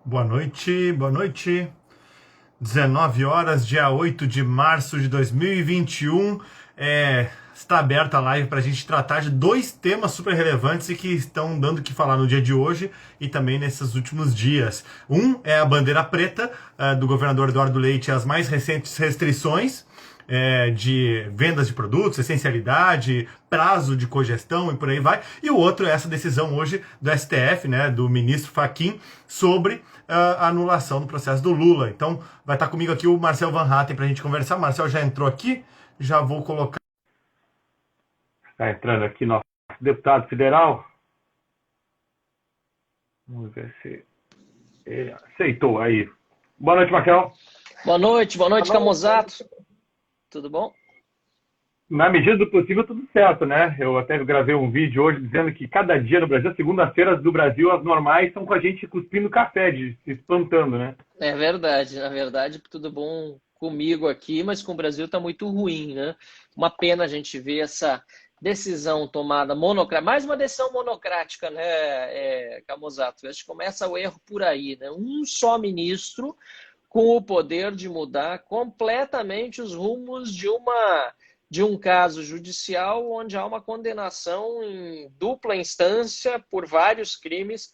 Boa noite, boa noite. 19 horas, dia 8 de março de 2021. Está aberta a live para a gente tratar de dois temas super relevantes e que estão dando o que falar no dia de hoje e também nesses últimos dias. Um é a bandeira preta do governador Eduardo Leite e as mais recentes restrições de vendas de produtos, essencialidade, prazo de cogestão e por aí vai. E o outro é essa decisão hoje do STF, né, do ministro Fachin, sobre a anulação do processo do Lula. Então, vai estar comigo aqui o Marcel Van Hatten para a gente conversar. Marcel já entrou aqui, já vou colocar. Está entrando aqui nosso deputado federal. Vamos ver se ele aceitou aí. Boa noite, Marcel. Boa noite, Camusato. Tudo bom? Na medida do possível, tudo certo, né? Eu até gravei um vídeo hoje dizendo que cada dia no Brasil, segunda-feiras do Brasil, as normais são com a gente cuspindo café, se espantando, né? É verdade, na verdade, tudo bom comigo aqui, mas com o Brasil está muito ruim, né? Uma pena a gente ver essa decisão tomada monocrática, mais uma decisão monocrática, né, Camusato? Acho que começa o erro por aí, né? Um só ministro com o poder de mudar completamente os rumos de um caso judicial onde há uma condenação em dupla instância por vários crimes,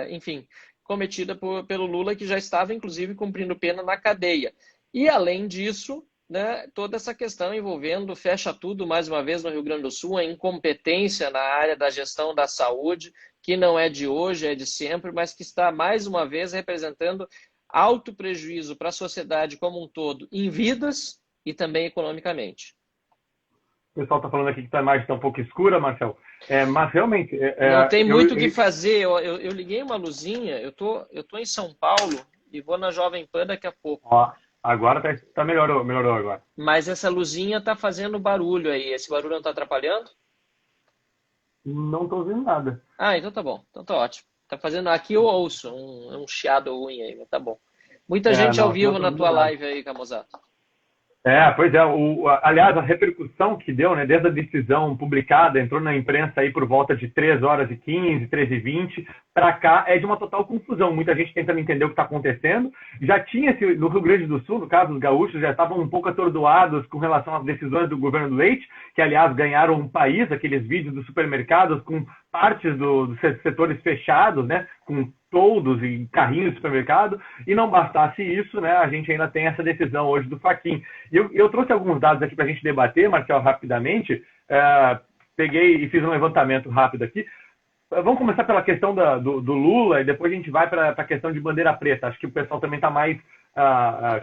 enfim, cometida pelo Lula, que já estava, inclusive, cumprindo pena na cadeia. E, além disso, né, toda essa questão envolvendo, fecha tudo, mais uma vez, no Rio Grande do Sul, a incompetência na área da gestão da saúde, que não é de hoje, é de sempre, mas que está, mais uma vez, representando alto prejuízo para a sociedade como um todo, em vidas e também economicamente. O pessoal está falando aqui que a imagem está um pouco escura, Marcel. Mas realmente... Não tem muito o que fazer. Eu liguei uma luzinha, eu tô em São Paulo e vou na Jovem Pan daqui a pouco. Ó, agora melhorou agora. Mas essa luzinha está fazendo barulho aí. Esse barulho não está atrapalhando? Não estou ouvindo nada. Ah, então tá bom. Então tá ótimo. Tá fazendo aqui, eu ouço um chiado ruim aí, mas tá bom. Muita gente ao vivo na tua live aí, Camusato. Pois é. Aliás, a repercussão que deu, né, desde a decisão publicada, entrou na imprensa aí por volta de 3h15, 13h20, para cá é de uma total confusão. Muita gente tentando entender o que está acontecendo. Já tinha, no Rio Grande do Sul, no caso dos gaúchos, já estavam um pouco atordoados com relação às decisões do governo do Leite, que, aliás, ganharam um país, aqueles vídeos dos supermercados com partes dos setores fechados, né, com toldos e carrinhos de supermercado, e não bastasse isso, né, a gente ainda tem essa decisão hoje do Fachin. Eu trouxe alguns dados aqui para a gente debater, Marcel, rapidamente. Peguei e fiz um levantamento rápido aqui. Vamos começar pela questão do Lula e depois a gente vai para a questão de bandeira preta. Acho que o pessoal também está mais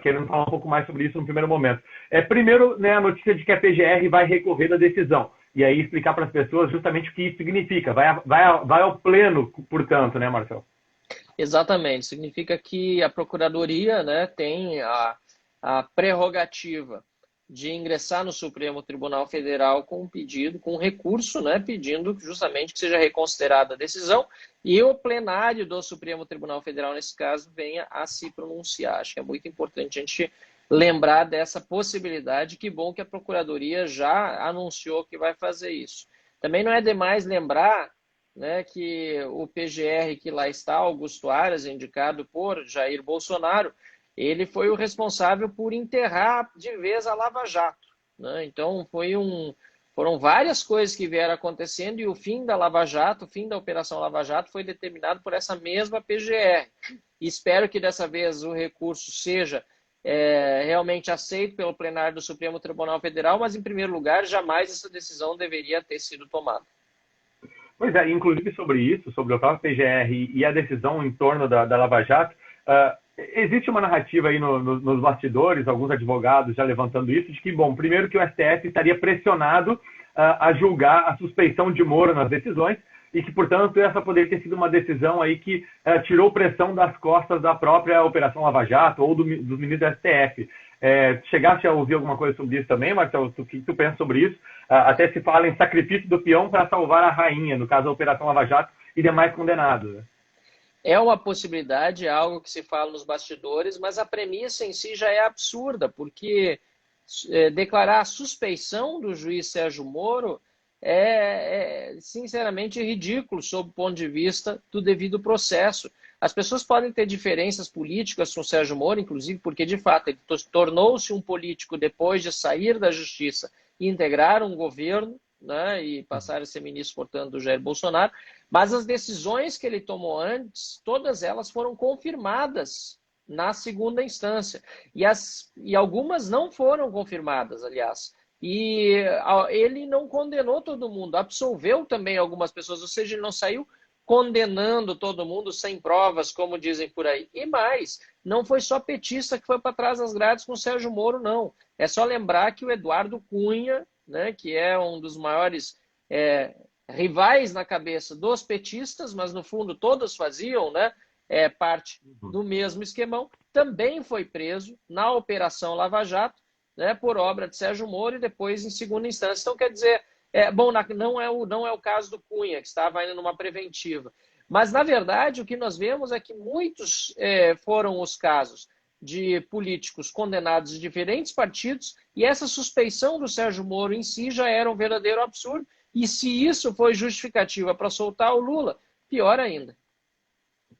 querendo falar um pouco mais sobre isso no primeiro momento. Primeiro, né, a notícia de que a PGR vai recorrer da decisão. E aí explicar para as pessoas justamente o que isso significa. Vai ao pleno, portanto, né, Marcel? Exatamente. Significa que a Procuradoria, né, tem a prerrogativa de ingressar no Supremo Tribunal Federal com um pedido, com um recurso, né, pedindo justamente que seja reconsiderada a decisão e o plenário do Supremo Tribunal Federal, nesse caso, venha a se pronunciar. Acho que é muito importante a gente lembrar dessa possibilidade. Que bom que a Procuradoria já anunciou que vai fazer isso. Também não é demais lembrar, né, que o PGR que lá está, Augusto Aras, indicado por Jair Bolsonaro, ele foi o responsável por enterrar de vez a Lava Jato, né? Então foram várias coisas que vieram acontecendo e o fim da Lava Jato, o fim da Operação Lava Jato foi determinado por essa mesma PGR. E espero que dessa vez o recurso seja realmente aceito pelo plenário do Supremo Tribunal Federal, mas em primeiro lugar, jamais essa decisão deveria ter sido tomada. Pois é, inclusive sobre isso, sobre o próprio PGR e a decisão em torno da Lava Jato, existe uma narrativa aí nos bastidores, alguns advogados já levantando isso, de que, bom, primeiro que o STF estaria pressionado a julgar a suspeição de Moro nas decisões e que, portanto, essa poderia ter sido uma decisão aí que tirou pressão das costas da própria Operação Lava Jato ou dos ministros do STF. Chegaste a ouvir alguma coisa sobre isso também, Marcelo? O que tu pensa sobre isso? Até se fala em sacrifício do peão para salvar a rainha, no caso da Operação Lava Jato e demais condenados, né? É uma possibilidade, é algo que se fala nos bastidores, mas a premissa em si já é absurda, porque declarar a suspeição do juiz Sérgio Moro sinceramente ridículo sob o ponto de vista do devido processo. As pessoas podem ter diferenças políticas com o Sérgio Moro, inclusive porque, de fato, ele tornou-se um político depois de sair da justiça e integrar um governo, né, e passar a ser ministro, portanto, do Jair Bolsonaro, mas as decisões que ele tomou antes, todas elas foram confirmadas na segunda instância. E algumas não foram confirmadas, aliás. E ele não condenou todo mundo, absolveu também algumas pessoas, ou seja, ele não saiu condenando todo mundo sem provas, como dizem por aí. E mais, não foi só petista que foi para trás das grades com o Sérgio Moro, não. É só lembrar que o Eduardo Cunha, né, que é um dos maiores rivais na cabeça dos petistas, mas no fundo todos faziam, né, parte do mesmo esquemão, também foi preso na Operação Lava Jato, né, por obra de Sérgio Moro e depois em segunda instância. Então, quer dizer, não é o caso do Cunha, que estava indo numa preventiva. Mas, na verdade, o que nós vemos é que muitos foram os casos de políticos condenados de diferentes partidos, e essa suspeição do Sérgio Moro em si já era um verdadeiro absurdo, e se isso foi justificativa para soltar o Lula, pior ainda.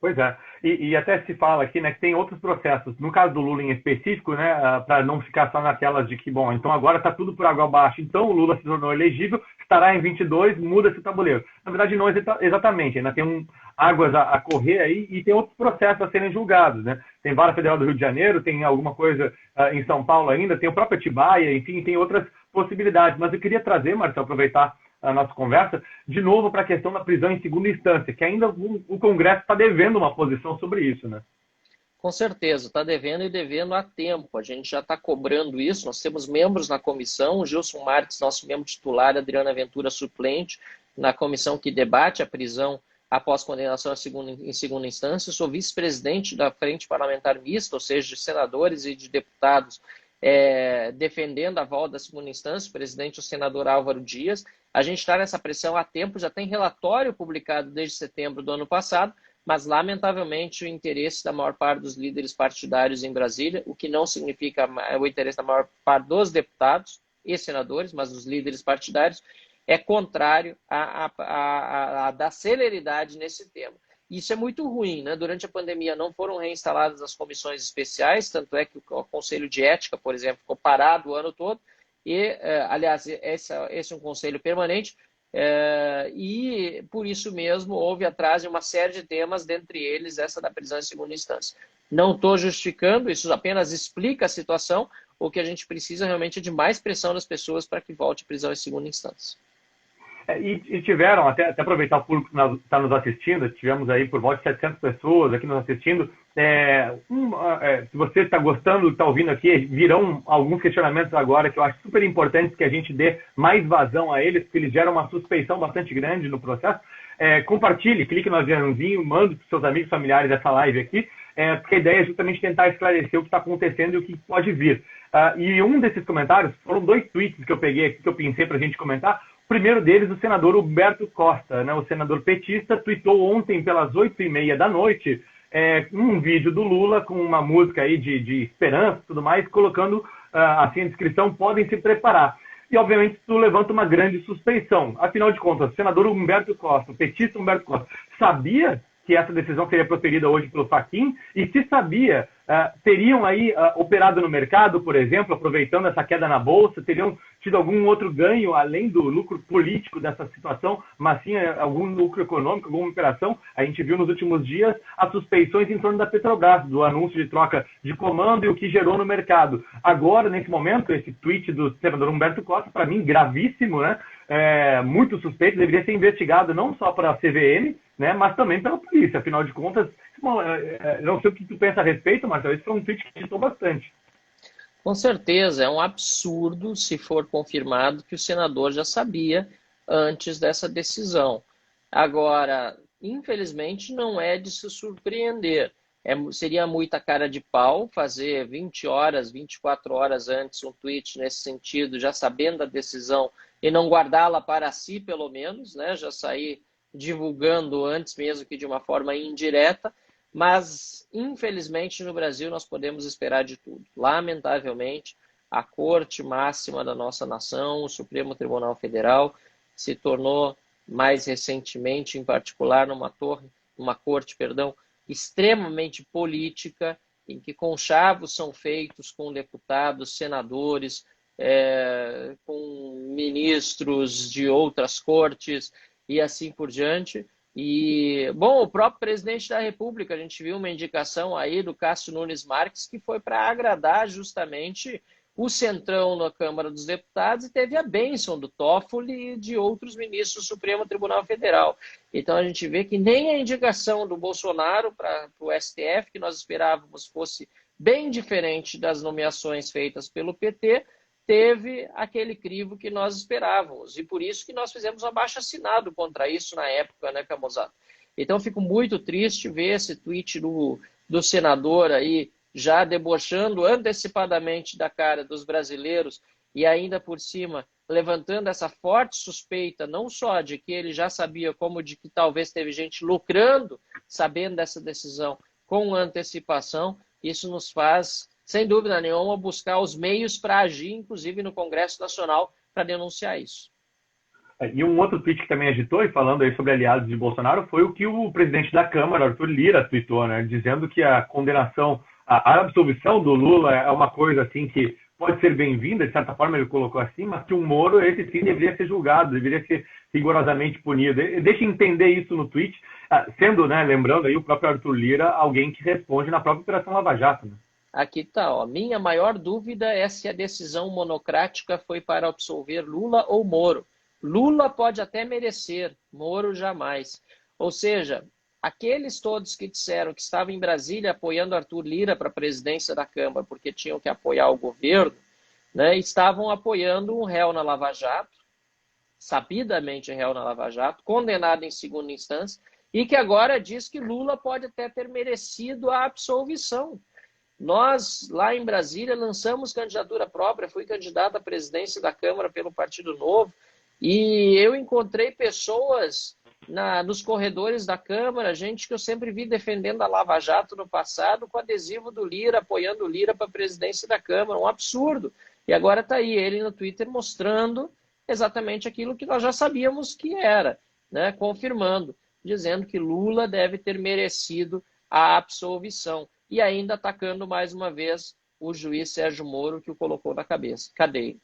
Pois é, e até se fala aqui, né, que tem outros processos. No caso do Lula em específico, né, para não ficar só naquelas de que, bom, então agora está tudo por água abaixo, então o Lula se tornou elegível, estará em 22, muda-se o tabuleiro. Na verdade, não exatamente, ainda tem águas a correr aí e tem outros processos a serem julgados, né? Tem Vara Federal do Rio de Janeiro, tem alguma coisa em São Paulo ainda, tem o próprio Atibaia, enfim, tem outras possibilidades. Mas eu queria trazer, Marcelo, aproveitar a nossa conversa, de novo para a questão da prisão em segunda instância, que ainda o Congresso está devendo uma posição sobre isso, né? Com certeza, está devendo e devendo há tempo. A gente já está cobrando isso, nós temos membros na comissão, o Gilson Marques, nosso membro titular, Adriana Ventura, suplente, na comissão que debate a prisão após condenação em segunda instância. Eu sou vice-presidente da Frente Parlamentar Mista, ou seja, de senadores e de deputados defendendo a volta da segunda instância, o presidente, o senador Álvaro Dias. A gente está nessa pressão há tempo, já tem relatório publicado desde setembro do ano passado, mas, lamentavelmente, o interesse da maior parte dos líderes partidários em Brasília, o que não significa o interesse da maior parte dos deputados e senadores, mas dos líderes partidários, é contrário da celeridade nesse tema. Isso é muito ruim, né? Durante a pandemia não foram reinstaladas as comissões especiais, tanto é que o Conselho de Ética, por exemplo, ficou parado o ano todo, e, aliás, esse é um conselho permanente, e por isso mesmo houve atrás de uma série de temas, dentre eles essa da prisão em segunda instância. Não estou justificando, isso apenas explica a situação. O que a gente precisa realmente é de mais pressão das pessoas para que volte a prisão em segunda instância. E tiveram, até aproveitar o público que está nos assistindo, tivemos aí por volta de 700 pessoas aqui nos assistindo. Se você está gostando, está ouvindo aqui, virão alguns questionamentos agora que eu acho super importantes que a gente dê mais vazão a eles, porque eles geram uma suspeição bastante grande no processo. Compartilhe, clique no aviãozinho, mande para os seus amigos familiares essa live aqui, porque a ideia é justamente tentar esclarecer o que está acontecendo e o que pode vir. E um desses comentários, foram 2 tweets que eu peguei aqui, que eu pensei para a gente comentar. O primeiro deles, o senador Humberto Costa, né, o senador petista, tweetou ontem pelas 8h30 da noite um vídeo do Lula com uma música aí de esperança e tudo mais, colocando assim a descrição, podem se preparar. E, obviamente, isso levanta uma grande suspeição. Afinal de contas, o senador Humberto Costa, o petista Humberto Costa, sabia que essa decisão seria proferida hoje pelo Fachin? E se sabia, teriam aí operado no mercado, por exemplo, aproveitando essa queda na Bolsa, teriam tido algum outro ganho, além do lucro político dessa situação, mas sim algum lucro econômico, alguma operação? A gente viu nos últimos dias as suspeições em torno da Petrobras, do anúncio de troca de comando e o que gerou no mercado. Agora, nesse momento, esse tweet do senador Humberto Costa, para mim, gravíssimo, né? Muito suspeito, deveria ser investigado não só para a CVM, né, mas também pela polícia. Afinal de contas, não sei o que tu pensa a respeito, Marcelo, esse foi um tweet que agitou bastante. Com certeza, é um absurdo se for confirmado que o senador já sabia antes dessa decisão. Agora, infelizmente, não é de se surpreender. Seria muita cara de pau fazer 20 horas, 24 horas antes um tweet nesse sentido, já sabendo da decisão, e não guardá-la para si, pelo menos, né? Já sair divulgando antes mesmo que de uma forma indireta. Mas, infelizmente, no Brasil nós podemos esperar de tudo. Lamentavelmente, a Corte Máxima da nossa nação, o Supremo Tribunal Federal, se tornou mais recentemente, em particular numa corte, extremamente política, em que conchavos são feitos com deputados, senadores, com ministros de outras cortes e assim por diante. E, bom, o próprio presidente da República, a gente viu uma indicação aí do Cássio Nunes Marques, que foi para agradar justamente o centrão na Câmara dos Deputados e teve a bênção do Toffoli e de outros ministros do Supremo Tribunal Federal. Então a gente vê que nem a indicação do Bolsonaro para o STF, que nós esperávamos fosse bem diferente das nomeações feitas pelo PT, teve aquele crivo que nós esperávamos. E por isso que nós fizemos um abaixo-assinado contra isso na época, né, Camusato? Então fico muito triste ver esse tweet do senador aí, já debochando antecipadamente da cara dos brasileiros e ainda por cima levantando essa forte suspeita, não só de que ele já sabia, como de que talvez teve gente lucrando, sabendo dessa decisão com antecipação. Isso nos faz, sem dúvida nenhuma, buscar os meios para agir, inclusive no Congresso Nacional, para denunciar isso. E um outro tweet que também agitou, e falando aí sobre aliados de Bolsonaro, foi o que o presidente da Câmara, Arthur Lira, tweetou, né, dizendo que a condenação, a absolvição do Lula é uma coisa assim que pode ser bem-vinda, de certa forma ele colocou assim, mas que o Moro, esse sim, deveria ser julgado, deveria ser rigorosamente punido. Deixa eu entender isso no tweet, sendo, né, lembrando aí o próprio Arthur Lira, alguém que responde na própria Operação Lava Jato, né? Aqui está, ó. Minha maior dúvida é se a decisão monocrática foi para absolver Lula ou Moro. Lula pode até merecer, Moro jamais. Ou seja, aqueles todos que disseram que estavam em Brasília apoiando Arthur Lira para a presidência da Câmara, porque tinham que apoiar o governo, né, estavam apoiando um réu na Lava Jato, sabidamente réu na Lava Jato, condenado em segunda instância, e que agora diz que Lula pode até ter merecido a absolvição. Nós, lá em Brasília, lançamos candidatura própria, fui candidato à presidência da Câmara pelo Partido Novo, e eu encontrei pessoas nos corredores da Câmara, gente que eu sempre vi defendendo a Lava Jato no passado, com adesivo do Lira, apoiando o Lira para a presidência da Câmara, um absurdo. E agora está aí ele no Twitter mostrando exatamente aquilo que nós já sabíamos que era, né? Confirmando, dizendo que Lula deve ter merecido a absolvição. E ainda atacando mais uma vez o juiz Sérgio Moro, que o colocou na cadeia.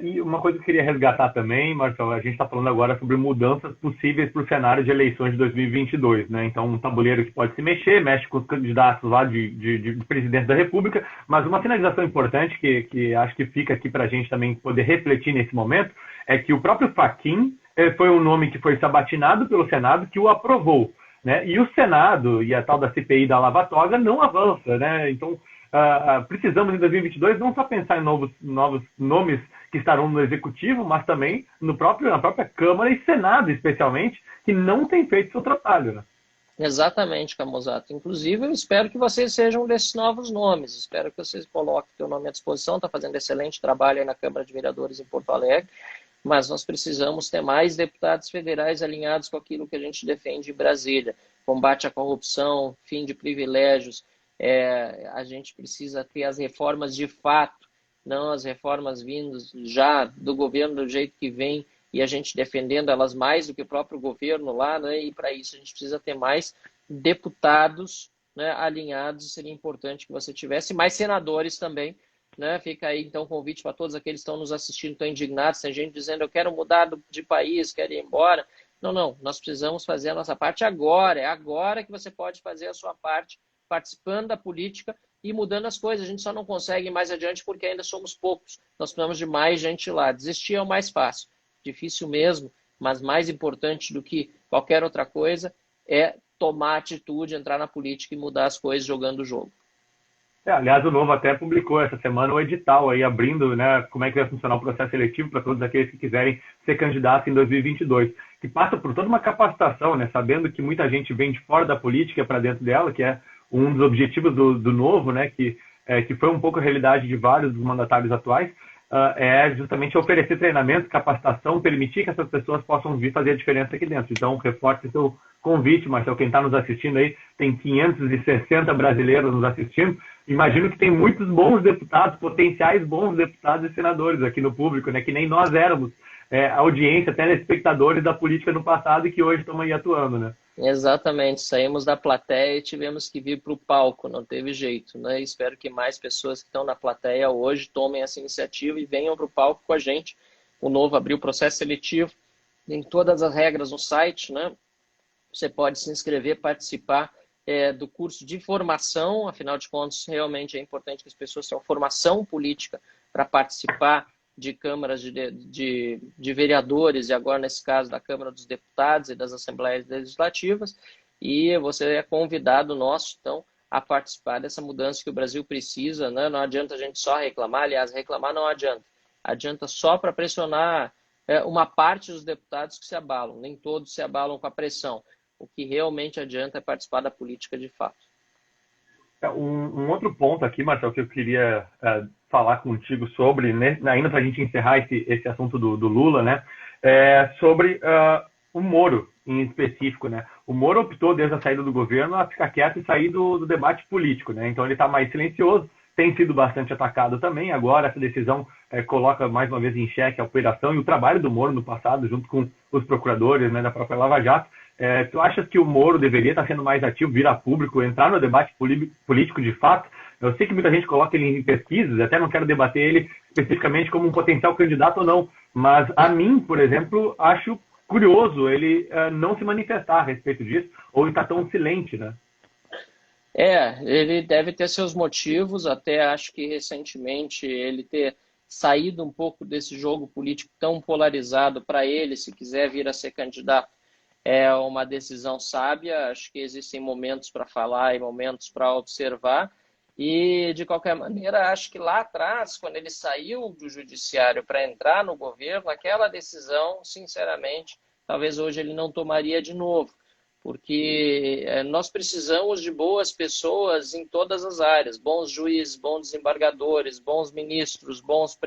E uma coisa que eu queria resgatar também, Marcelo, a gente está falando agora sobre mudanças possíveis para o cenário de eleições de 2022, né? Então, um tabuleiro que pode se mexer, mexe com os candidatos lá de presidente da República, mas uma sinalização importante que acho que fica aqui para a gente também poder refletir nesse momento é que o próprio Fachin foi um nome que foi sabatinado pelo Senado, que o aprovou, né? E o Senado e a tal da CPI da Lava Toga não avança, né? Então, precisamos em 2022 não só pensar em novos nomes que estarão no Executivo, mas também na própria Câmara e Senado, especialmente, que não tem feito seu trabalho, né? Exatamente, Camusato. Inclusive, eu espero que vocês sejam desses novos nomes. Espero que vocês coloquem o seu nome à disposição. Está fazendo excelente trabalho aí na Câmara de Vereadores em Porto Alegre. Mas nós precisamos ter mais deputados federais alinhados com aquilo que a gente defende em Brasília. Combate à corrupção, fim de privilégios. A gente precisa ter as reformas de fato, não as reformas vindas já do governo do jeito que vem e a gente defendendo elas mais do que o próprio governo lá, né? E para isso a gente precisa ter mais deputados, né, alinhados. Seria importante que você tivesse mais senadores também, né? Fica aí então o convite para todos aqueles que estão nos assistindo, estão indignados, tem gente dizendo eu quero mudar de país, quero ir embora. Não, nós precisamos fazer a nossa parte agora, é agora que você pode fazer a sua parte, participando da política e mudando as coisas. A gente só não consegue ir mais adiante porque ainda somos poucos. Nós precisamos de mais gente lá. Desistir é o mais fácil. Difícil mesmo, mas mais importante do que qualquer outra coisa é tomar atitude, entrar na política e mudar as coisas jogando o jogo. Aliás, o Novo até publicou essa semana o edital aí, abrindo, né, como é que vai funcionar o processo seletivo para todos aqueles que quiserem ser candidatos em 2022, que passa por toda uma capacitação, né, sabendo que muita gente vem de fora da política para dentro dela, que é um dos objetivos do Novo, né, que foi um pouco a realidade de vários dos mandatários atuais, é justamente oferecer treinamento, capacitação, permitir que essas pessoas possam vir fazer a diferença aqui dentro. Então, reforce seu convite, Marcelo, quem está nos assistindo aí, tem 560 brasileiros nos assistindo, imagino que tem muitos bons deputados, potenciais bons deputados e senadores aqui no público, né, que nem nós éramos audiência, telespectadores da política no passado e que hoje estão aí atuando, né? Exatamente, saímos da plateia e tivemos que vir para o palco, não teve jeito, né? Espero que mais pessoas que estão na plateia hoje tomem essa iniciativa e venham para o palco com a gente. O Novo abriu o processo seletivo, tem todas as regras no site, né? Você pode se inscrever, participar do curso de formação, afinal de contas, realmente é importante que as pessoas tenham formação política para participar de câmaras de vereadores, e agora, nesse caso, da Câmara dos Deputados e das Assembleias Legislativas, e você é convidado nosso, então, a participar dessa mudança que o Brasil precisa, né? Não adianta a gente só reclamar, aliás, reclamar não adianta só para pressionar uma parte dos deputados que se abalam, nem todos se abalam com a pressão. O que realmente adianta é participar da política de fato. Um outro ponto aqui, Marcelo, que eu queria falar contigo sobre, né, ainda para a gente encerrar esse assunto do Lula, né, sobre o Moro em específico, né? O Moro optou, desde a saída do governo, a ficar quieto e sair do debate político, né? Então ele está mais silencioso, tem sido bastante atacado também. Agora essa decisão coloca mais uma vez em xeque a operação e o trabalho do Moro no passado, junto com os procuradores, né, da própria Lava Jato. Tu achas que o Moro deveria estar sendo mais ativo, vir a público, entrar no debate político de fato? Eu sei que muita gente coloca ele em pesquisas, até não quero debater ele especificamente como um potencial candidato ou não, mas a mim, por exemplo, acho curioso ele não se manifestar a respeito disso, ou estar tão silente, né? Ele deve ter seus motivos, até acho que recentemente ele ter saído um pouco desse jogo político tão polarizado para ele, se quiser vir a ser candidato, é uma decisão sábia. Acho que existem momentos para falar e momentos para observar. E, de qualquer maneira, acho que lá atrás, quando ele saiu do judiciário para entrar no governo, aquela decisão, sinceramente, talvez hoje ele não tomaria de novo, porque nós precisamos de boas pessoas em todas as áreas, bons juízes, bons desembargadores, bons ministros, bons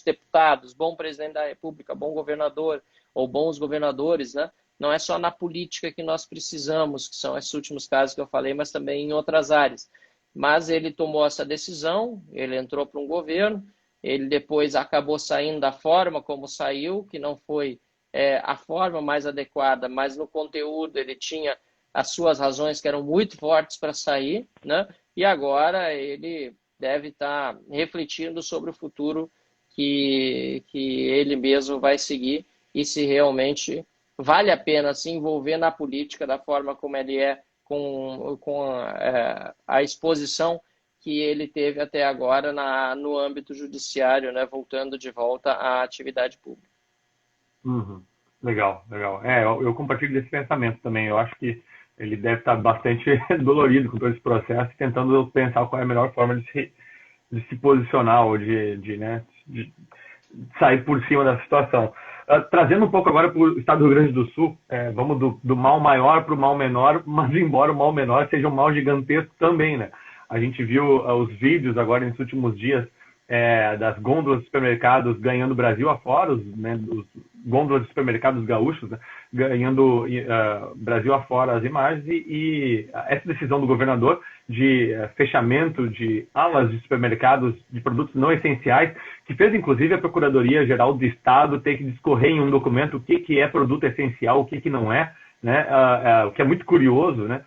deputados, bom presidente da República, bom governador ou bons governadores, né? Não é só na política que nós precisamos, que são esses últimos casos que eu falei, mas também em outras áreas. Mas ele tomou essa decisão, ele entrou para um governo, ele depois acabou saindo da forma como saiu, que não foi a forma mais adequada, mas no conteúdo ele tinha as suas razões que eram muito fortes para sair, né? E agora ele deve estar refletindo sobre o futuro que ele mesmo vai seguir e se realmente vale a pena se envolver na política da forma como ele é, com a exposição que ele teve até agora no âmbito judiciário, né, voltando de volta à atividade pública. Uhum. Legal, legal. Eu compartilho desse pensamento também. Eu acho que ele deve estar bastante dolorido com todo esse processo, tentando pensar qual é a melhor forma de se posicionar ou de sair por cima da situação. Trazendo um pouco agora para o estado do Rio Grande do Sul, vamos do mal maior para o mal menor, mas embora o mal menor seja um mal gigantesco também, né? A gente viu os vídeos agora nesses últimos dias das gôndolas de supermercados ganhando Brasil afora, os gôndolas de supermercados gaúchos, né, ganhando Brasil afora as imagens, e essa decisão do governador de fechamento de alas de supermercados de produtos não essenciais, que fez inclusive a Procuradoria-Geral do Estado ter que discorrer em um documento o que é produto essencial, o que não é, né, o que é muito curioso, né?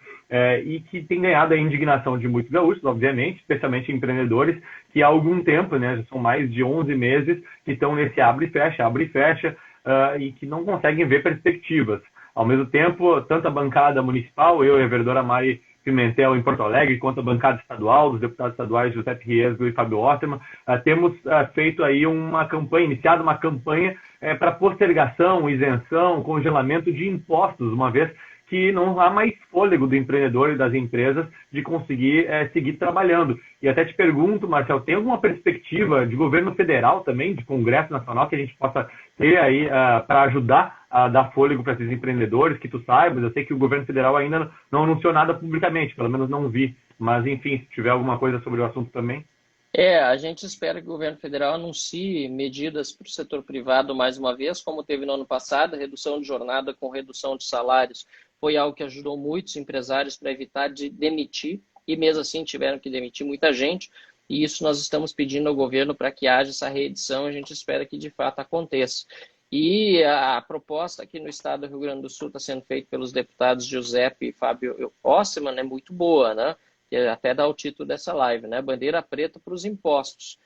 E que tem ganhado a indignação de muitos gaúchos, obviamente, especialmente empreendedores, que há algum tempo, né, já são mais de 11 meses, que estão nesse abre e fecha, e que não conseguem ver perspectivas. Ao mesmo tempo, tanto a bancada municipal, eu e a vereadora Mari Pimentel em Porto Alegre, quanto a bancada estadual, dos deputados estaduais José Riesgo e Fábio Osterman, temos feito aí iniciado uma campanha para postergação, isenção, congelamento de impostos, uma vez que não há mais fôlego do empreendedor e das empresas de conseguir seguir trabalhando. E até te pergunto, Marcelo, tem alguma perspectiva de governo federal também, de Congresso Nacional, que a gente possa ter aí para ajudar a dar fôlego para esses empreendedores, que tu saibas? Eu sei que o governo federal ainda não anunciou nada publicamente, pelo menos não vi. Mas, enfim, se tiver alguma coisa sobre o assunto também. A gente espera que o governo federal anuncie medidas para o setor privado mais uma vez, como teve no ano passado, redução de jornada com redução de salários. Foi algo que ajudou muitos empresários para evitar de demitir, e mesmo assim tiveram que demitir muita gente, e isso nós estamos pedindo ao governo para que haja essa reedição, a gente espera que de fato aconteça. E a proposta aqui no estado do Rio Grande do Sul está sendo feita pelos deputados Giuseppe e Fábio Ossmann, é muito boa, né? Que até dá o título dessa live, né? Bandeira preta para os impostos.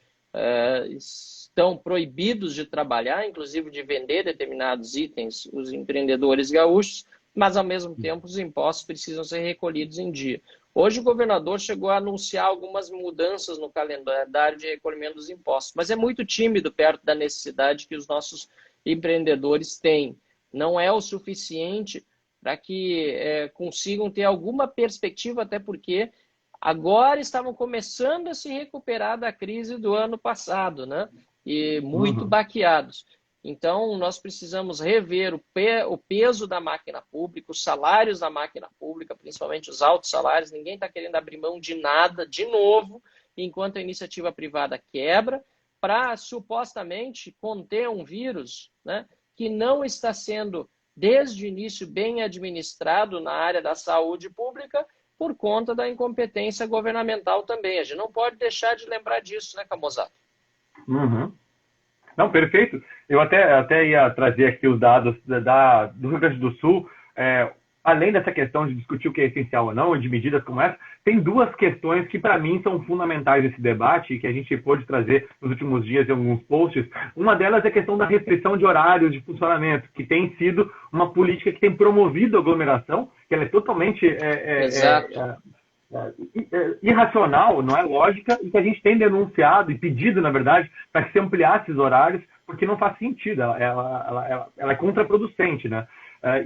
Estão proibidos de trabalhar, inclusive de vender determinados itens, os empreendedores gaúchos, mas ao mesmo tempo os impostos precisam ser recolhidos em dia. Hoje o governador chegou a anunciar algumas mudanças no calendário de recolhimento dos impostos, mas é muito tímido perto da necessidade que os nossos empreendedores têm. Não é o suficiente para que consigam ter alguma perspectiva, até porque agora estavam começando a se recuperar da crise do ano passado, né? E muito baqueados. Então, nós precisamos rever o peso da máquina pública, os salários da máquina pública, principalmente os altos salários. Ninguém está querendo abrir mão de nada, de novo, enquanto a iniciativa privada quebra, para supostamente conter um vírus, né, que não está sendo, desde o início, bem administrado na área da saúde pública, por conta da incompetência governamental também. A gente não pode deixar de lembrar disso, né, Camozzato? Não, perfeito. Eu até ia trazer aqui os dados do Rio Grande do Sul. Além dessa questão de discutir o que é essencial ou não, de medidas como essa, tem duas questões que, para mim, são fundamentais nesse debate e que a gente pôde trazer nos últimos dias em alguns posts. Uma delas é a questão da restrição de horários de funcionamento, que tem sido uma política que tem promovido a aglomeração, que ela é totalmente irracional, não é lógica, e que a gente tem denunciado e pedido, na verdade, para que se ampliasse os horários, porque não faz sentido, ela é contraproducente, né?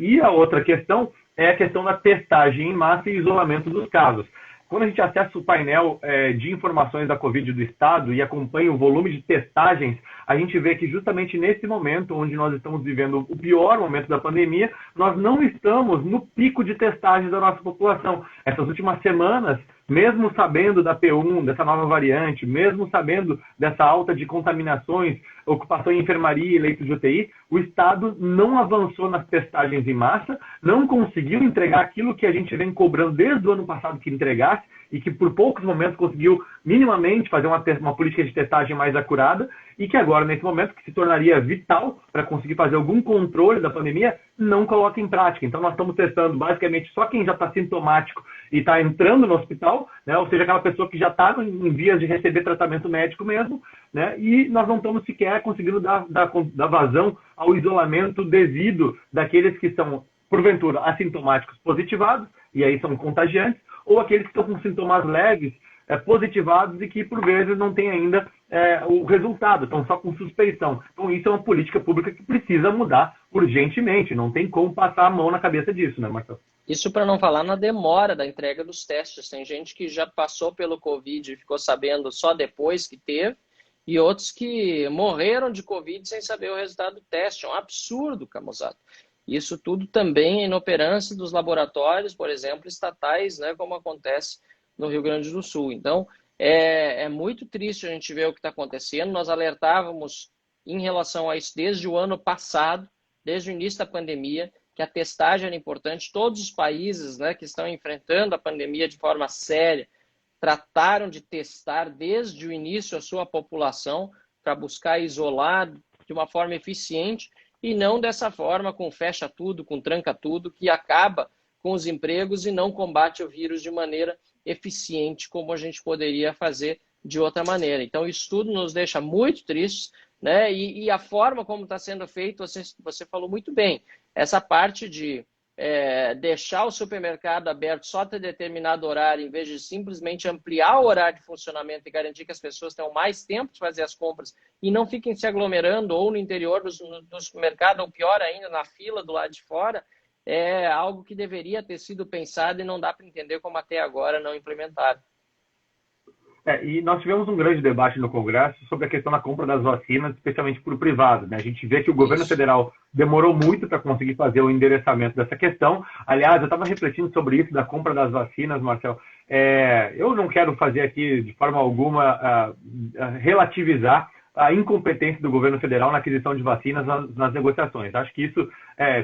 E a outra questão é a questão da testagem em massa e isolamento dos casos. Quando a gente acessa o painel de informações da Covid do Estado e acompanha o volume de testagens, a gente vê que justamente nesse momento, onde nós estamos vivendo o pior momento da pandemia, nós não estamos no pico de testagens da nossa população. Essas últimas semanas, mesmo sabendo da P1, dessa nova variante, mesmo sabendo dessa alta de contaminações, ocupação em enfermaria e leitos de UTI, o Estado não avançou nas testagens em massa, não conseguiu entregar aquilo que a gente vem cobrando desde o ano passado que entregasse, e que por poucos momentos conseguiu minimamente fazer uma política de testagem mais acurada, e que agora, nesse momento, que se tornaria vital para conseguir fazer algum controle da pandemia, não coloca em prática. Então, nós estamos testando basicamente só quem já está sintomático e está entrando no hospital, né? Ou seja, aquela pessoa que já está em vias de receber tratamento médico mesmo, né? E nós não estamos sequer conseguindo dar vazão ao isolamento devido daqueles que são, porventura, assintomáticos positivados, e aí são contagiantes, ou aqueles que estão com sintomas leves, positivados e que, por vezes, não têm ainda o resultado, estão só com suspeição. Então, isso é uma política pública que precisa mudar urgentemente. Não tem como passar a mão na cabeça disso, né, Marcelo? Isso para não falar na demora da entrega dos testes. Tem gente que já passou pelo Covid e ficou sabendo só depois que teve, e outros que morreram de Covid sem saber o resultado do teste. É um absurdo, Camozzato. Isso tudo também é inoperância dos laboratórios, por exemplo, estatais, né, como acontece no Rio Grande do Sul. Então, é muito triste a gente ver o que está acontecendo. Nós alertávamos em relação a isso desde o ano passado, desde o início da pandemia, que a testagem era importante. Todos os países, né, que estão enfrentando a pandemia de forma séria trataram de testar desde o início a sua população para buscar isolar de uma forma eficiente e não dessa forma com fecha tudo, com tranca tudo, que acaba com os empregos e não combate o vírus de maneira eficiente como a gente poderia fazer de outra maneira. Então, isso tudo nos deixa muito tristes, né? E a forma como está sendo feito, você falou muito bem, essa parte de deixar o supermercado aberto só até determinado horário, em vez de simplesmente ampliar o horário de funcionamento e garantir que as pessoas tenham mais tempo de fazer as compras e não fiquem se aglomerando ou no interior do supermercado, ou pior ainda, na fila do lado de fora, é algo que deveria ter sido pensado e não dá para entender como até agora não implementaram. E nós tivemos um grande debate no Congresso sobre a questão da compra das vacinas, especialmente por privado, né? A gente vê que o governo federal demorou muito para conseguir fazer o endereçamento dessa questão. Aliás, eu estava refletindo sobre isso, da compra das vacinas, Marcelo. Eu não quero fazer aqui, de forma alguma, relativizar a incompetência do governo federal na aquisição de vacinas nas negociações. Acho que isso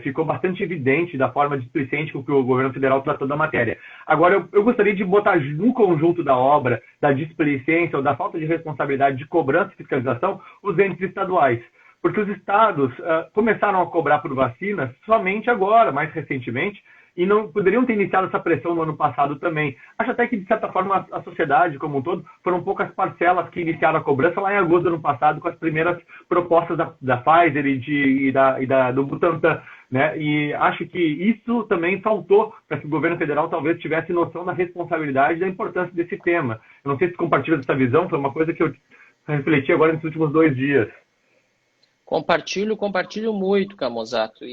ficou bastante evidente da forma displicente com que o governo federal tratou da matéria. Agora, eu gostaria de botar no conjunto da obra, da displicência ou da falta de responsabilidade de cobrança e fiscalização, os entes estaduais. porque os estados começaram a cobrar por vacinas somente agora, mais recentemente, e não poderiam ter iniciado essa pressão no ano passado também. Acho até que, de certa forma, a sociedade como um todo, foram poucas parcelas que iniciaram a cobrança lá em agosto do ano passado, com as primeiras propostas da Pfizer do Butantan. Né? E acho que isso também faltou para que o governo federal talvez tivesse noção da responsabilidade e da importância desse tema. Eu não sei se compartilha dessa visão, foi uma coisa que eu refleti agora nesses últimos 2 dias. Compartilho muito, Camozato.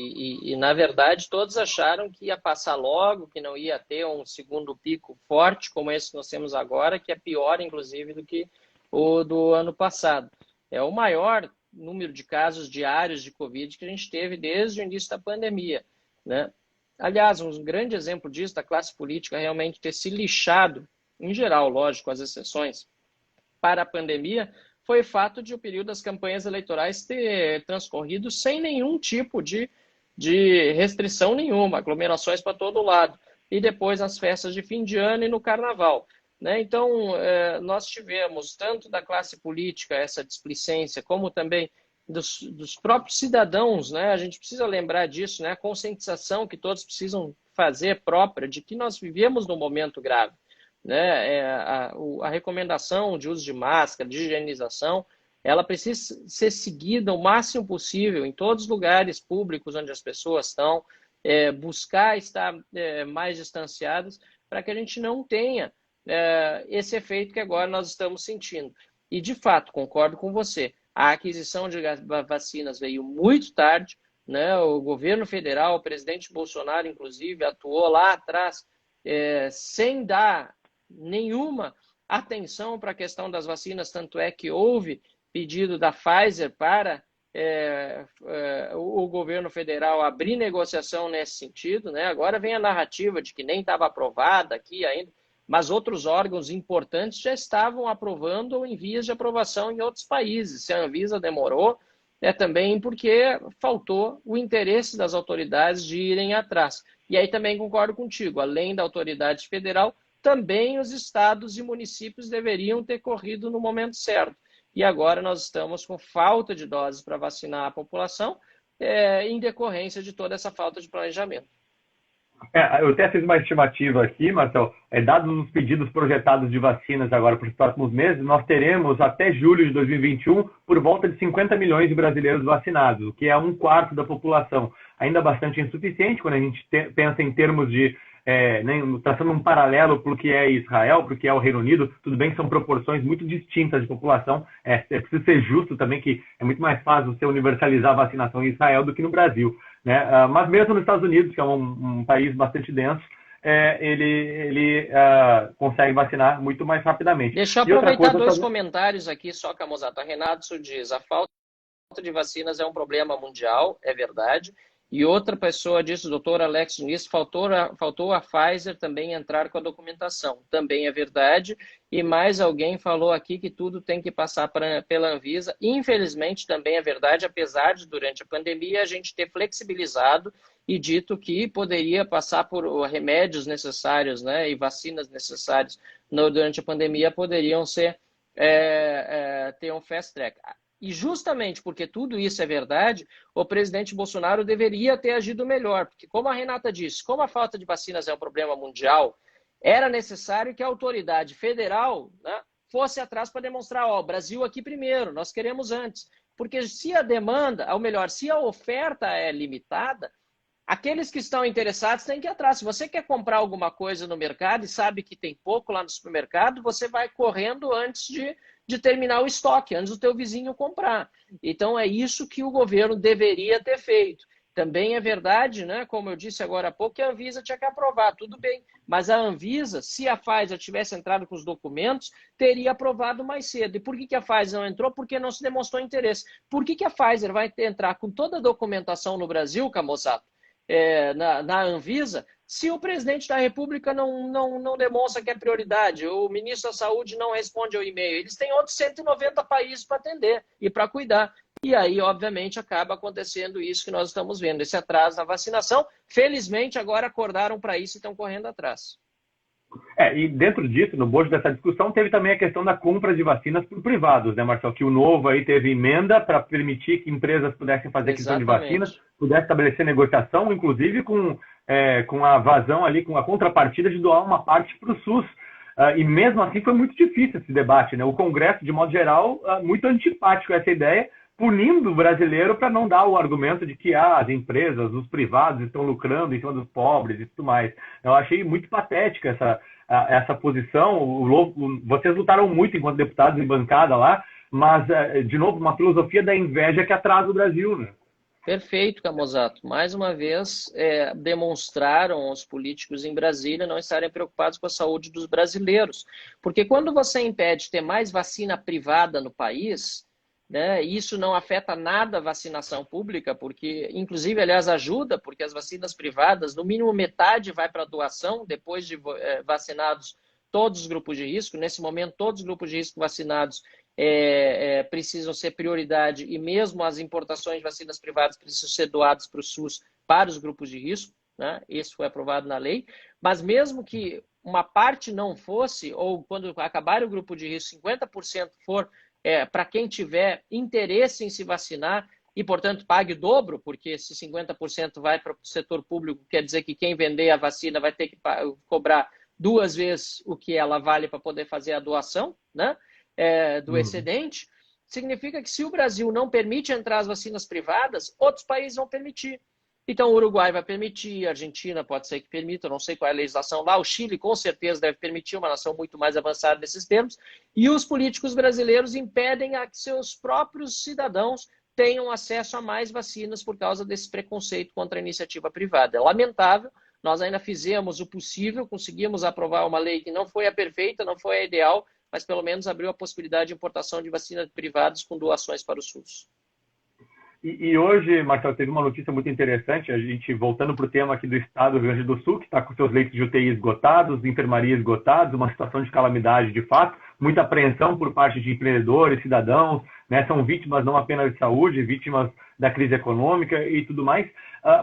Na verdade, todos acharam que ia passar logo, que não ia ter um segundo pico forte como esse que nós temos agora, que é pior, inclusive, do que o do ano passado. É o maior número de casos diários de Covid que a gente teve desde o início da pandemia, né? Aliás, um grande exemplo disso, da classe política realmente ter se lixado, em geral, lógico, as exceções, para a pandemia, foi o fato de o período das campanhas eleitorais ter transcorrido sem nenhum tipo de restrição nenhuma, aglomerações para todo lado. E depois as festas de fim de ano e no carnaval. Né? Então, nós tivemos, tanto da classe política, essa displicência, como também dos próprios cidadãos, né? A gente precisa lembrar disso, né? A conscientização que todos precisam fazer própria de que nós vivemos num momento grave. Né? A recomendação de uso de máscara, de higienização, ela precisa ser seguida o máximo possível em todos os lugares públicos onde as pessoas estão, buscar estar mais distanciadas para que a gente não tenha esse efeito que agora nós estamos sentindo. E, de fato, concordo com você, a aquisição de vacinas veio muito tarde, né? O governo federal, o presidente Bolsonaro, inclusive, atuou lá atrás sem dar nenhuma atenção para a questão das vacinas, tanto é que houve pedido da Pfizer para o governo federal abrir negociação nesse sentido, né? Agora vem a narrativa de que nem estava aprovada aqui ainda, mas outros órgãos importantes já estavam aprovando ou em vias de aprovação em outros países. Se a Anvisa demorou, é também porque faltou o interesse das autoridades de irem atrás. E aí também concordo contigo, além da autoridade federal, também os estados e municípios deveriam ter corrido no momento certo. E agora nós estamos com falta de doses para vacinar a população, em decorrência de toda essa falta de planejamento. Eu até fiz uma estimativa aqui, Marcelo. Dados os pedidos projetados de vacinas agora para os próximos meses, nós teremos até julho de 2021 por volta de 50 milhões de brasileiros vacinados, o que é 1/4 da população. Ainda bastante insuficiente quando a gente pensa em termos de traçando um paralelo para o que é Israel, para o que é o Reino Unido. Tudo bem que são proporções muito distintas de população. É preciso ser justo também que é muito mais fácil você universalizar a vacinação em Israel do que no Brasil. Né? Mas mesmo nos Estados Unidos, que é um país bastante denso, ele consegue vacinar muito mais rapidamente. Deixa eu aproveitar dois comentários aqui só, Camozato. A Renato diz, a falta de vacinas é um problema mundial, é verdade. E outra pessoa disse, o doutor Alex Nunes, faltou a Pfizer também entrar com a documentação. Também é verdade. E mais alguém falou aqui que tudo tem que passar pela Anvisa. Infelizmente, também é verdade, apesar de, durante a pandemia, a gente ter flexibilizado e dito que poderia passar por remédios necessários, né, e vacinas necessárias durante a pandemia poderiam ter um fast track. E justamente porque tudo isso é verdade, o presidente Bolsonaro deveria ter agido melhor. Porque, como a Renata disse, como a falta de vacinas é um problema mundial, era necessário que a autoridade federal, né, fosse atrás para demonstrar, Brasil aqui primeiro, nós queremos antes. Porque se a demanda, ou melhor, se a oferta é limitada, aqueles que estão interessados têm que ir atrás. Se você quer comprar alguma coisa no mercado e sabe que tem pouco lá no supermercado, você vai correndo antes de terminar o estoque, antes do teu vizinho comprar. Então, é isso que o governo deveria ter feito. Também é verdade, né, como eu disse agora há pouco, que a Anvisa tinha que aprovar, tudo bem. Mas a Anvisa, se a Pfizer tivesse entrado com os documentos, teria aprovado mais cedo. E por que a Pfizer não entrou? Porque não se demonstrou interesse. Por que a Pfizer vai entrar com toda a documentação no Brasil, Camozato, na Anvisa, se o presidente da República não demonstra que é prioridade, o ministro da Saúde não responde ao e-mail, eles têm outros 190 países para atender e para cuidar. E aí, obviamente, acaba acontecendo isso que nós estamos vendo, esse atraso na vacinação. Felizmente, agora acordaram para isso e estão correndo atrás. E dentro disso, no bojo dessa discussão, teve também a questão da compra de vacinas por privados, né, Marcelo? Que o Novo aí teve emenda para permitir que empresas pudessem fazer aquisição de vacinas, pudessem estabelecer negociação, inclusive com a vazão ali, com a contrapartida de doar uma parte para o SUS. E mesmo assim foi muito difícil esse debate, né? O Congresso, de modo geral, muito antipático a essa ideia, punindo o brasileiro para não dar o argumento de que as empresas, os privados estão lucrando em cima dos pobres e tudo mais. Eu achei muito patética essa posição. Vocês lutaram muito enquanto deputados em bancada lá, mas, de novo, uma filosofia da inveja que atrasa o Brasil, né? Perfeito, Camozato. Mais uma vez, demonstraram os políticos em Brasília não estarem preocupados com a saúde dos brasileiros. Porque quando você impede ter mais vacina privada no país, né, isso não afeta nada a vacinação pública, porque, inclusive, aliás, ajuda, porque as vacinas privadas, no mínimo metade vai para doação, depois de vacinados todos os grupos de risco. Nesse momento, todos os grupos de risco vacinados precisam ser prioridade, e mesmo as importações de vacinas privadas precisam ser doadas para o SUS, para os grupos de risco, né? Isso foi aprovado na lei. Mas mesmo que uma parte não fosse, ou quando acabar o grupo de risco, 50% for para quem tiver interesse em se vacinar e, portanto, pague o dobro, porque se 50% vai para o setor público, quer dizer que quem vender a vacina vai ter que cobrar 2 vezes o que ela vale para poder fazer a doação, né? Do excedente, significa que se o Brasil não permite entrar as vacinas privadas, outros países vão permitir. Então o Uruguai vai permitir, a Argentina pode ser que permita, eu não sei qual é a legislação lá, o Chile com certeza deve permitir, uma nação muito mais avançada nesses termos, e os políticos brasileiros impedem a que seus próprios cidadãos tenham acesso a mais vacinas por causa desse preconceito contra a iniciativa privada. É lamentável, nós ainda fizemos o possível, conseguimos aprovar uma lei que não foi a perfeita, não foi a ideal, mas pelo menos abriu a possibilidade de importação de vacinas privadas com doações para o SUS. E hoje, Marcelo, teve uma notícia muito interessante, a gente voltando para o tema aqui do estado do Rio Grande do Sul, que está com seus leitos de UTI esgotados, enfermaria esgotados, uma situação de calamidade de fato, muita apreensão por parte de empreendedores, cidadãos, né, são vítimas não apenas de saúde, vítimas da crise econômica e tudo mais.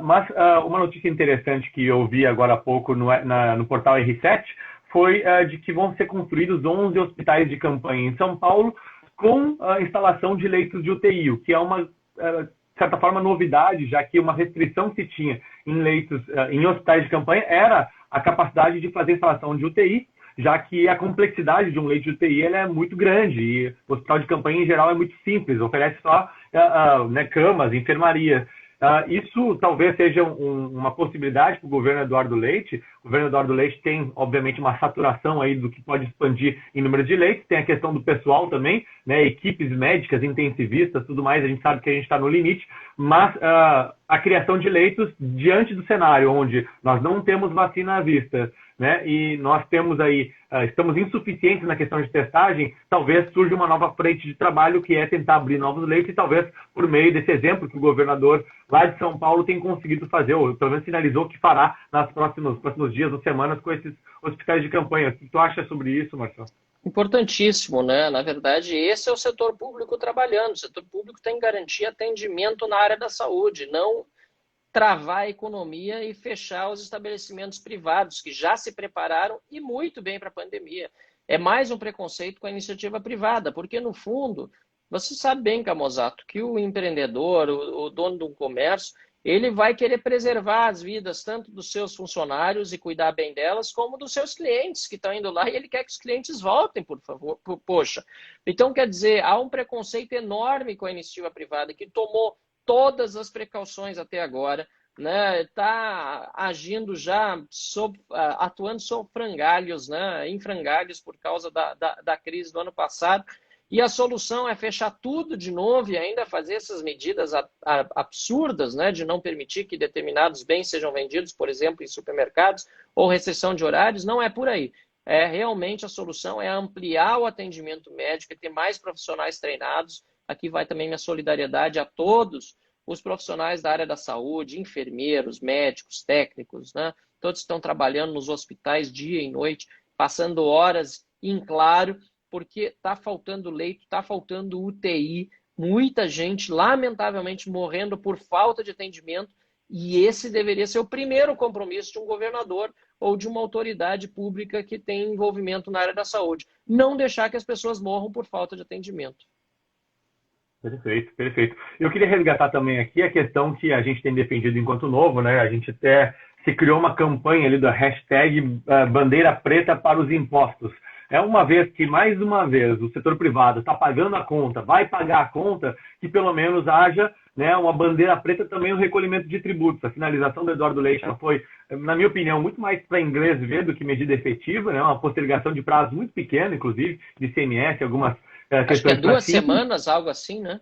Mas uma notícia interessante que eu vi agora há pouco no portal R7 foi de que vão ser construídos 11 hospitais de campanha em São Paulo com a instalação de leitos de UTI, o que é uma, de certa forma, novidade, já que uma restrição que se tinha em leitos, em hospitais de campanha era a capacidade de fazer instalação de UTI, já que a complexidade de um leito de UTI ela é muito grande e o hospital de campanha, em geral, é muito simples, oferece só camas, enfermaria. Isso talvez seja uma possibilidade para o governo Eduardo Leite. O governo Eduardo Leite tem, obviamente, uma saturação aí do que pode expandir em número de leitos. Tem a questão do pessoal também, né? Equipes médicas, intensivistas, tudo mais. A gente sabe que a gente está no limite, mas a criação de leitos diante do cenário onde nós não temos vacina à vista, né? E nós temos aí, estamos insuficientes na questão de testagem, talvez surja uma nova frente de trabalho que é tentar abrir novos leitos e talvez por meio desse exemplo que o governador lá de São Paulo tem conseguido fazer, ou pelo menos sinalizou que fará nos próximos dias ou semanas com esses hospitais de campanha. O que tu acha sobre isso, Marcelo? Importantíssimo, né? Na verdade, esse é o setor público trabalhando. O setor público tem que garantir atendimento na área da saúde, não travar a economia e fechar os estabelecimentos privados, que já se prepararam e muito bem para a pandemia. É mais um preconceito com a iniciativa privada, porque, no fundo, você sabe bem, Camozato, que o empreendedor, o dono de um comércio, ele vai querer preservar as vidas tanto dos seus funcionários e cuidar bem delas, como dos seus clientes que estão indo lá e ele quer que os clientes voltem, por favor. Poxa. Então, quer dizer, há um preconceito enorme com a iniciativa privada que tomou todas as precauções até agora, né? Está agindo já, atuando sob frangalhos, né? Em frangalhos por causa da crise do ano passado. E a solução é fechar tudo de novo e ainda fazer essas medidas absurdas, né? De não permitir que determinados bens sejam vendidos, por exemplo, em supermercados, ou restrição de horários. Não é por aí. Realmente a solução é ampliar o atendimento médico e ter mais profissionais treinados. Aqui vai também minha solidariedade a todos os profissionais da área da saúde, enfermeiros, médicos, técnicos, né? Todos estão trabalhando nos hospitais dia e noite, passando horas em claro, porque está faltando leito, está faltando UTI, muita gente, lamentavelmente, morrendo por falta de atendimento, e esse deveria ser o primeiro compromisso de um governador ou de uma autoridade pública que tem envolvimento na área da saúde. Não deixar que as pessoas morram por falta de atendimento. Perfeito, perfeito. Eu queria resgatar também aqui a questão que a gente tem defendido enquanto Novo, né? A gente até se criou uma campanha ali da hashtag Bandeira Preta para os Impostos. É uma vez que, mais uma vez, o setor privado está pagando a conta, vai pagar a conta, que pelo menos haja, né, uma bandeira preta também no recolhimento de tributos. A finalização do Eduardo Leite foi, na minha opinião, muito mais para inglês ver do que medida efetiva, né, uma postergação de prazo muito pequeno, inclusive, de CMS, algumas Acho que é questões 2 semanas, algo assim, né?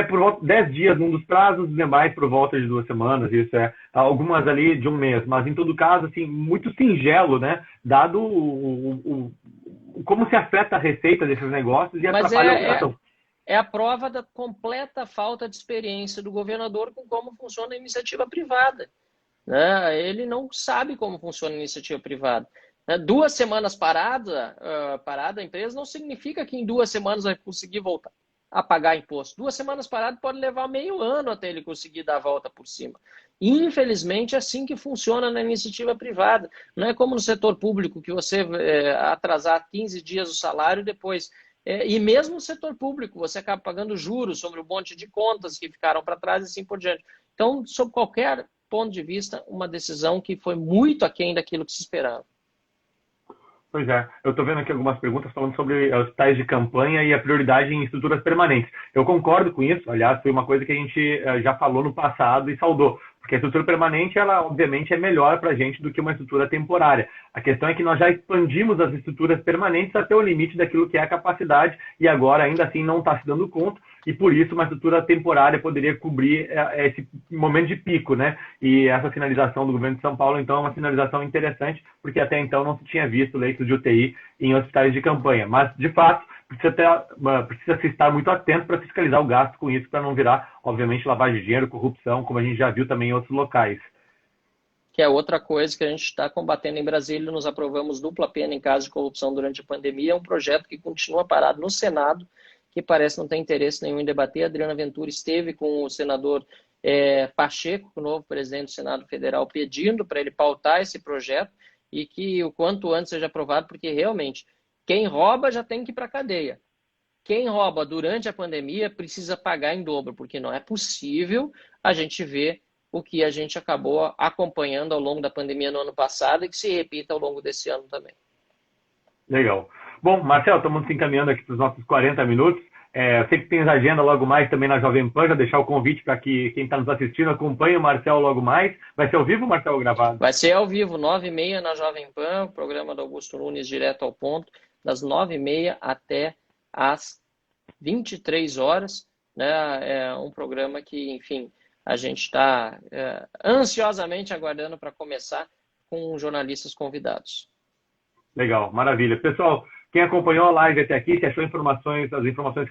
por volta de 10 dias num dos prazos, os demais por volta de 2 semanas, isso algumas ali de um mês, mas em todo caso, assim, muito singelo, né, dado como se afeta a receita desses negócios e atrapalha a operação. É a prova da completa falta de experiência do governador com como funciona a iniciativa privada, né? Ele não sabe como funciona a iniciativa privada. 2 semanas parada a empresa não significa que em 2 semanas vai conseguir voltar a pagar imposto. 2 semanas parado pode levar meio ano até ele conseguir dar a volta por cima. Infelizmente, é assim que funciona na iniciativa privada. Não é como no setor público, que você atrasar 15 dias o salário depois. E mesmo no setor público, você acaba pagando juros sobre um monte de contas que ficaram para trás e assim por diante. Então, sob qualquer ponto de vista, uma decisão que foi muito aquém daquilo que se esperava. Pois é, eu estou vendo aqui algumas perguntas falando sobre hospitais de campanha e a prioridade em estruturas permanentes. Eu concordo com isso, aliás, foi uma coisa que a gente já falou no passado e saudou, porque a estrutura permanente, ela obviamente é melhor para a gente do que uma estrutura temporária. A questão é que nós já expandimos as estruturas permanentes até o limite daquilo que é a capacidade e agora ainda assim não está se dando conta e por isso uma estrutura temporária poderia cobrir esse momento de pico, né? E essa sinalização do governo de São Paulo, então, é uma sinalização interessante, porque até então não se tinha visto leitos de UTI em hospitais de campanha. Mas, de fato, precisa se estar muito atento para fiscalizar o gasto com isso, para não virar, obviamente, lavagem de dinheiro, corrupção, como a gente já viu também em outros locais. Que é outra coisa que a gente está combatendo em Brasília. Nos aprovamos dupla pena em caso de corrupção durante a pandemia. É um projeto que continua parado no Senado, que parece não ter interesse nenhum em debater. A Adriana Ventura esteve com o senador Pacheco, o novo presidente do Senado Federal, pedindo para ele pautar esse projeto e que o quanto antes seja aprovado, porque realmente quem rouba já tem que ir para a cadeia. Quem rouba durante a pandemia precisa pagar em dobro, porque não é possível a gente ver o que a gente acabou acompanhando ao longo da pandemia no ano passado e que se repita ao longo desse ano também. Legal. Bom, Marcelo, estamos se encaminhando aqui para os nossos 40 minutos. Eu sei que tem agenda logo mais também na Jovem Pan, já deixar o convite para que quem está nos assistindo acompanhe o Marcelo logo mais. Vai ser ao vivo, Marcelo, gravado? Vai ser ao vivo, 9h30 na Jovem Pan, o programa do Augusto Nunes direto ao ponto, das 9h30 até às 23 horas. Né? É um programa que, enfim, a gente está ansiosamente aguardando para começar com jornalistas convidados. Legal, maravilha. Pessoal, quem acompanhou a live até aqui, se achou as informações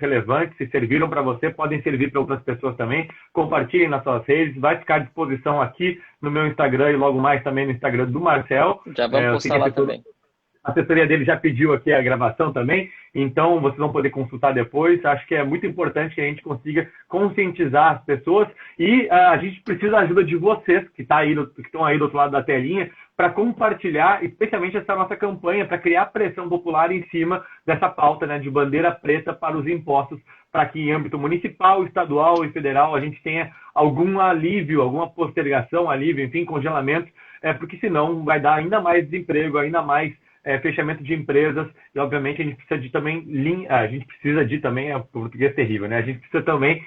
relevantes, se serviram para você, podem servir para outras pessoas também. Compartilhem nas suas redes, vai ficar à disposição aqui no meu Instagram e logo mais também no Instagram do Marcel. Já vamos postar lá também. A assessoria dele já pediu aqui a gravação também, então vocês vão poder consultar depois. Acho que é muito importante que a gente consiga conscientizar as pessoas e a gente precisa da ajuda de vocês que estão aí do outro lado da telinha para compartilhar, especialmente essa nossa campanha, para criar pressão popular em cima dessa pauta, né, de bandeira preta para os impostos, para que em âmbito municipal, estadual e federal a gente tenha algum alívio, alguma postergação, enfim, congelamento, porque senão vai dar ainda mais desemprego, ainda mais fechamento de empresas e, obviamente, a gente precisa de também, o português é terrível, né? A gente precisa também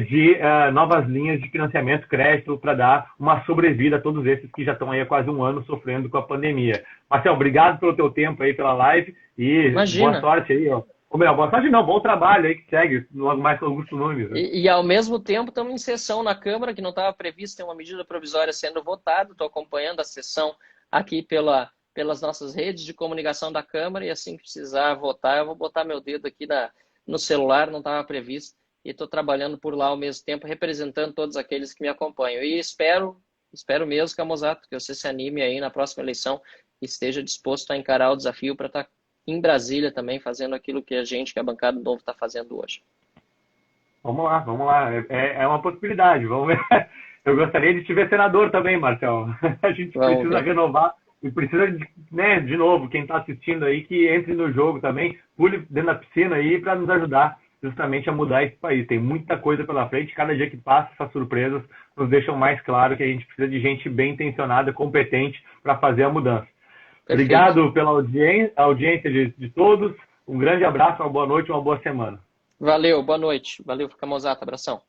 de novas linhas de financiamento, crédito, para dar uma sobrevida a todos esses que já estão aí há quase um ano sofrendo com a pandemia. Marcelo, obrigado pelo teu tempo aí, pela live e Imagina. Boa sorte aí, ó. Ou melhor, boa sorte não, bom trabalho aí que segue, logo mais com o Augusto Nunes. Né? E ao mesmo tempo estamos em sessão na Câmara, que não estava prevista, tem uma medida provisória sendo votada, estou acompanhando a sessão aqui pelas nossas redes de comunicação da Câmara e assim que precisar votar, eu vou botar meu dedo aqui no celular, não estava previsto, e estou trabalhando por lá ao mesmo tempo, representando todos aqueles que me acompanham. E espero mesmo, Camozato, que você se anime aí na próxima eleição e esteja disposto a encarar o desafio para estar em Brasília também fazendo aquilo que a bancada do Novo está fazendo hoje. Vamos lá. É uma possibilidade, vamos ver. Eu gostaria de te ver senador também, Marcelo. A gente precisa renovar E precisa, né, de novo, quem está assistindo aí, que entre no jogo também, pule dentro da piscina aí para nos ajudar justamente a mudar esse país. Tem muita coisa pela frente, cada dia que passa, essas surpresas nos deixam mais claro que a gente precisa de gente bem intencionada, competente para fazer a mudança. Perfeito. Obrigado pela audiência de todos. Um grande abraço, uma boa noite, uma boa semana. Valeu, boa noite. Valeu, Camosata, abração.